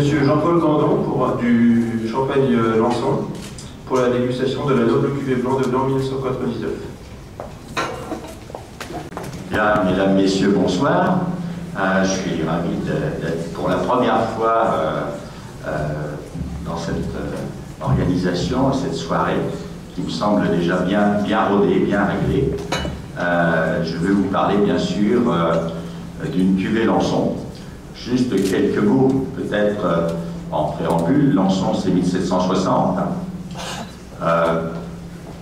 Monsieur Jean-Paul Gandon du Champagne Lançon pour la dégustation de la noble cuvée blanc de blanc 1999. Bien, mesdames, messieurs, bonsoir. Je suis ravi d'être pour la première fois dans cette organisation, cette soirée qui me semble déjà bien rodée, bien réglée. Je vais vous parler bien sûr d'une cuvée Lançon. Juste quelques mots, peut-être en préambule. Lançon, c'est 1760.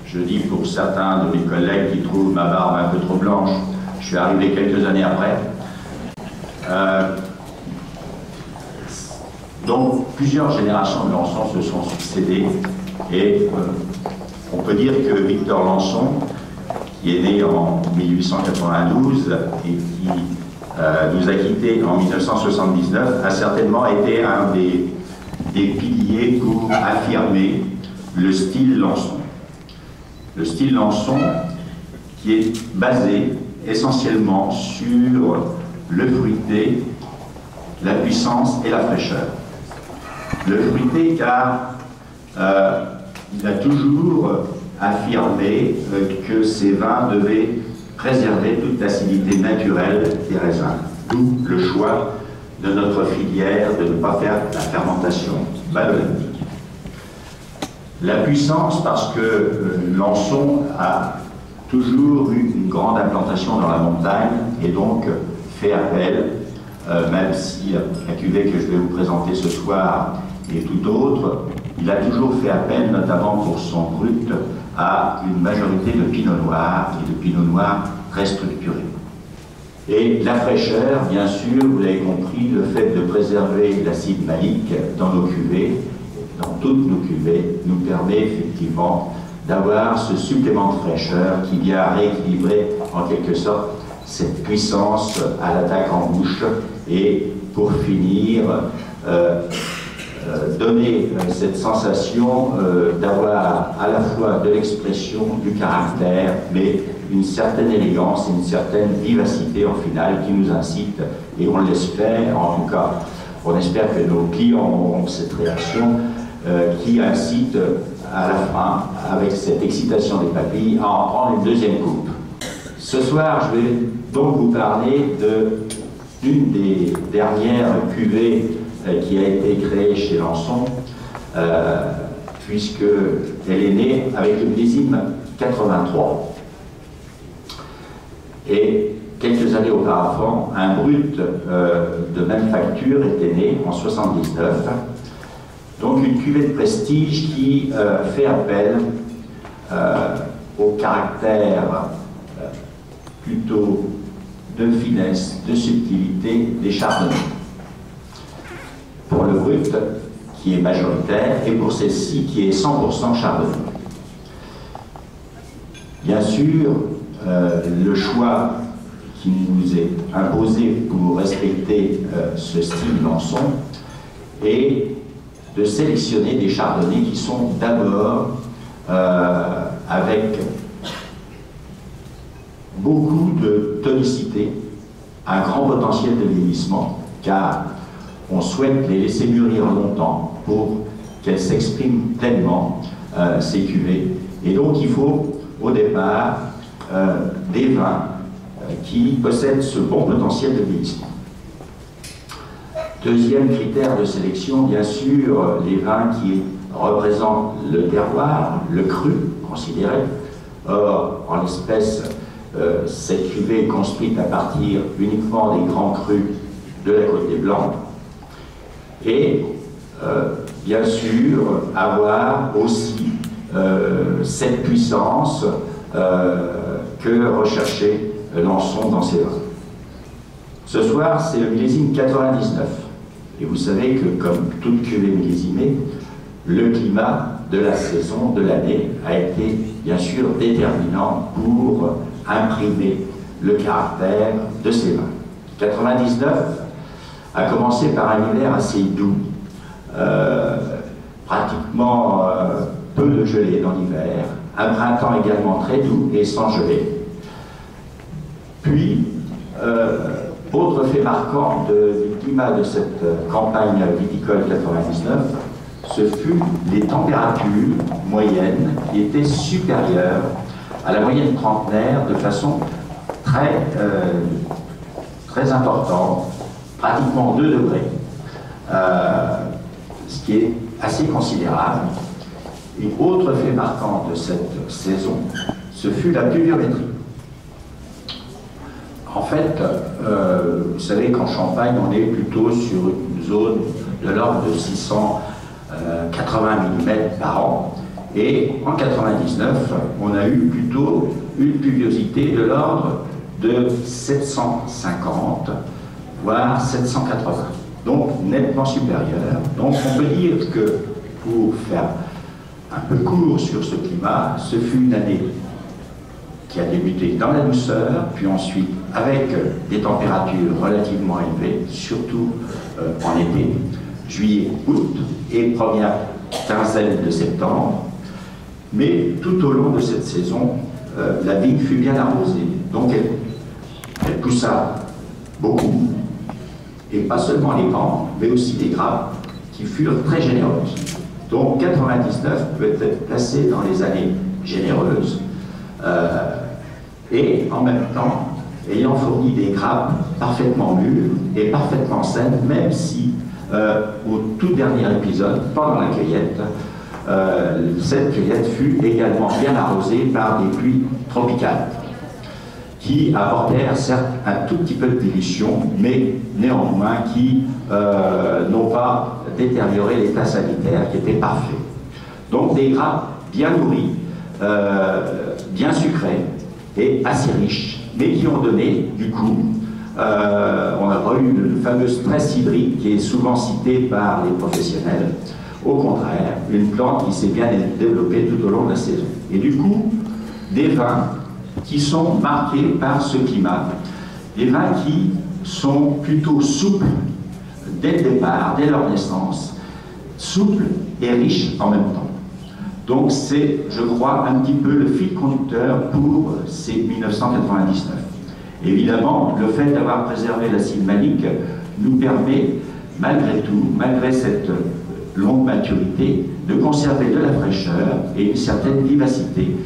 Je dis pour certains de mes collègues qui trouvent ma barbe un peu trop blanche, je suis arrivé quelques années après. Donc, plusieurs générations de Lançon se sont succédées et on peut dire que Victor Lançon, qui est né en 1892 et qui nous a quittés en 1979, a certainement été un des piliers pour affirmer le style Lançon. Le style Lançon qui est basé essentiellement sur le fruité, la puissance et la fraîcheur. Le fruité car il a toujours affirmé que ces vins devaient préserver toute l'acidité naturelle des raisins. D'où le choix de notre filière de ne pas faire la fermentation malolactique. La puissance parce que Lançon a toujours eu une grande implantation dans la montagne et donc fait appel, même si la cuvée que je vais vous présenter ce soir est tout autre, il a toujours fait appel, notamment pour son brut, à une majorité de pinot noir et de pinot noir très structuré. Et la fraîcheur, bien sûr, vous l'avez compris, le fait de préserver l'acide malique dans nos cuvées, dans toutes nos cuvées, nous permet effectivement d'avoir ce supplément de fraîcheur qui vient rééquilibrer en quelque sorte cette puissance à l'attaque en bouche et pour finir donner cette sensation d'avoir à la fois de l'expression, du caractère, mais une certaine élégance et une certaine vivacité en finale qui nous incite, et on l'espère, en tout cas, on espère que nos clients auront cette réaction qui incite à la fin, avec cette excitation des papilles, à en prendre une deuxième coupe. Ce soir, je vais donc vous parler d'une des dernières cuvées qui a été créée chez Lançon, puisqu'elle est née avec le millésime 83. Et quelques années auparavant, un brut de même facture était né en 79. Donc une cuvée de prestige qui fait appel au caractère plutôt de finesse, de subtilité des chardonnays. Pour le brut, qui est majoritaire, et pour celle-ci, qui est 100% chardonnay. Bien sûr, le choix qui nous est imposé pour respecter ce style Lançon est de sélectionner des chardonnays qui sont d'abord avec beaucoup de tonicité, un grand potentiel de vieillissement, car on souhaite les laisser mûrir longtemps pour qu'elles s'expriment pleinement, ces cuvées. Et donc il faut au départ des vins qui possèdent ce bon potentiel de vieillissement. Deuxième critère de sélection, bien sûr, les vins qui représentent le terroir, le cru considéré. Or, en l'espèce, cette cuvée est construite à partir uniquement des grands crus de la Côte des Blancs. Et, bien sûr, avoir aussi cette puissance que recherchait Lançon dans ses vins. Ce soir, c'est le millésime 99. Et vous savez que, comme toute cuvée millésimée, le climat de la saison, de l'année, a été bien sûr déterminant pour imprimer le caractère de ces vins. 99 a commencé par un hiver assez doux, pratiquement peu de gelée dans l'hiver, un printemps également très doux et sans gelée. Puis, Autre fait marquant du climat de cette campagne viticole 99, ce fut les températures moyennes qui étaient supérieures à la moyenne trentenaire de façon très importante, pratiquement 2 degrés, ce qui est assez considérable. Et autre fait marquant de cette saison, ce fut la pluviométrie. En fait, vous savez qu'en Champagne, on est plutôt sur une zone de l'ordre de 680 mm par an. Et en 99, on a eu plutôt une pluviosité de l'ordre de 750, voire 780. Donc nettement supérieure. Donc on peut dire que, pour faire un peu court sur ce climat, ce fut une année qui a débuté dans la douceur, puis ensuite avec des températures relativement élevées, surtout en été, juillet, août et première quinzaine de septembre. Mais tout au long de cette saison, la vigne fut bien arrosée. Donc elle poussa beaucoup, et pas seulement les pans, mais aussi les grappes qui furent très généreuses. Donc 99 peut être placé dans les années généreuses, et en même temps ayant fourni des grappes parfaitement mûres et parfaitement saines, même si au tout dernier épisode, pendant la cueillette, cette cueillette fut également bien arrosée par des pluies tropicales qui apportèrent certes un tout petit peu de dilution, mais néanmoins qui n'ont pas détérioré l'état sanitaire qui était parfait. Donc des grappes bien nourries, bien sucrées et assez riches, mais qui ont donné du coup, on n'a pas eu une fameuse stress hydrique qui est souvent citée par les professionnels. Au contraire, une plante qui s'est bien développée tout au long de la saison. Et du coup, des vins qui sont marqués par ce climat, des vins qui sont plutôt souples dès le départ, dès leur naissance, souples et riches en même temps. Donc c'est, je crois, un petit peu le fil conducteur pour ces 1999. Évidemment, le fait d'avoir préservé l'acide malique nous permet, malgré tout, malgré cette longue maturité, de conserver de la fraîcheur et une certaine vivacité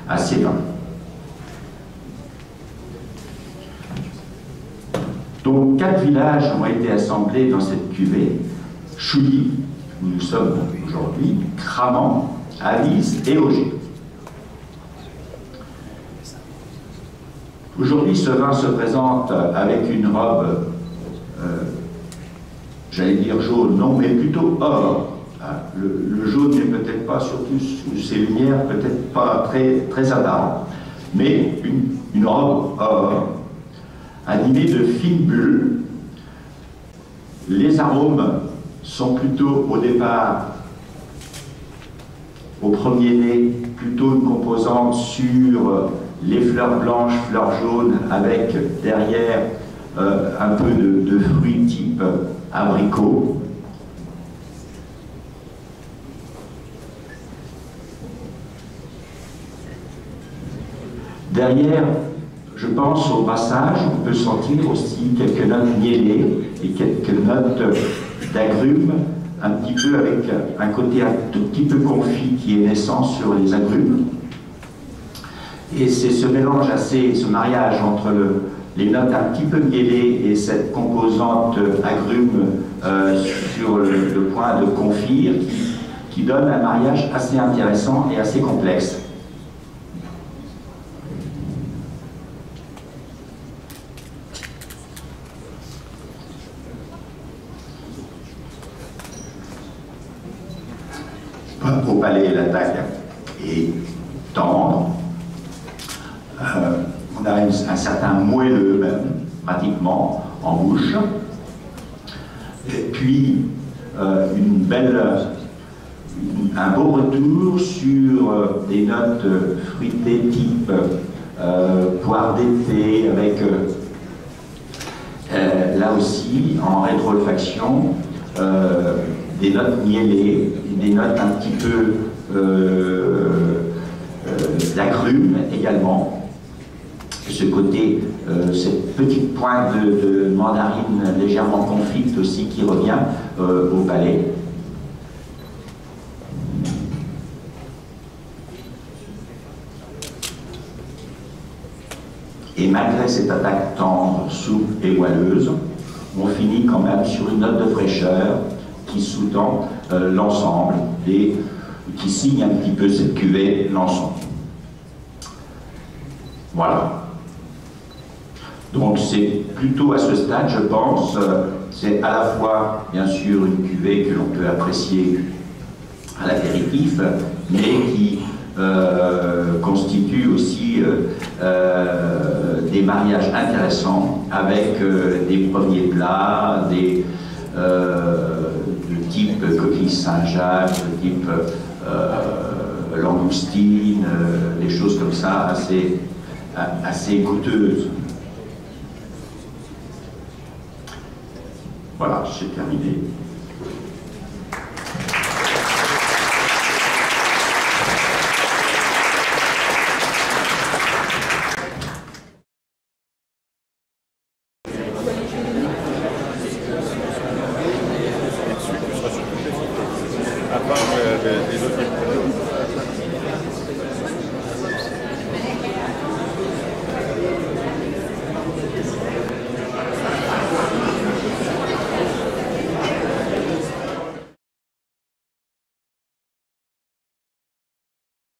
à ces vins. Donc 4 villages ont été assemblés dans cette cuvée: Chouilly, où nous sommes aujourd'hui, Cramant, Avise et Auger. Aujourd'hui, ce vin se présente avec une robe, j'allais dire jaune, non, mais plutôt or. Le jaune n'est peut-être pas, surtout sous ces lumières, peut-être pas très apparent, mais une robe or, animée de fines bulles. Les arômes sont plutôt, au départ, au premier nez, plutôt une composante sur les fleurs blanches, fleurs jaunes, avec derrière un peu de fruits type abricot. Derrière, je pense au brassage, on peut sentir aussi quelques notes miellées et quelques notes d'agrumes, un petit peu avec un côté un tout petit peu confit qui est naissant sur les agrumes. Et c'est ce mélange ce mariage entre les notes un petit peu miellées et cette composante agrumes sur le point de confire qui donne un mariage assez intéressant et assez complexe. Au palais, l'attaque est tendre. On a un certain moelleux même, pratiquement, en bouche. Et puis, un beau retour sur des notes fruitées type poire d'été, avec là aussi, en rétro-olfaction, des notes miellées, des notes un petit peu d'agrumes également. Ce côté cette petite pointe de mandarine légèrement confite aussi qui revient au palais. Et malgré cette attaque tendre, souple et moelleuse, on finit quand même sur une note de fraîcheur qui sous-tend l'ensemble et qui signe un petit peu cette cuvée l'ensemble. Voilà. Donc c'est plutôt à ce stade, je pense, c'est à la fois, bien sûr, une cuvée que l'on peut apprécier à l'apéritif, mais qui constitue aussi des mariages intéressants avec des premiers plats, de type coquille Saint-Jacques, de type langoustine, des choses comme ça assez goûteuses. Voilà, j'ai terminé.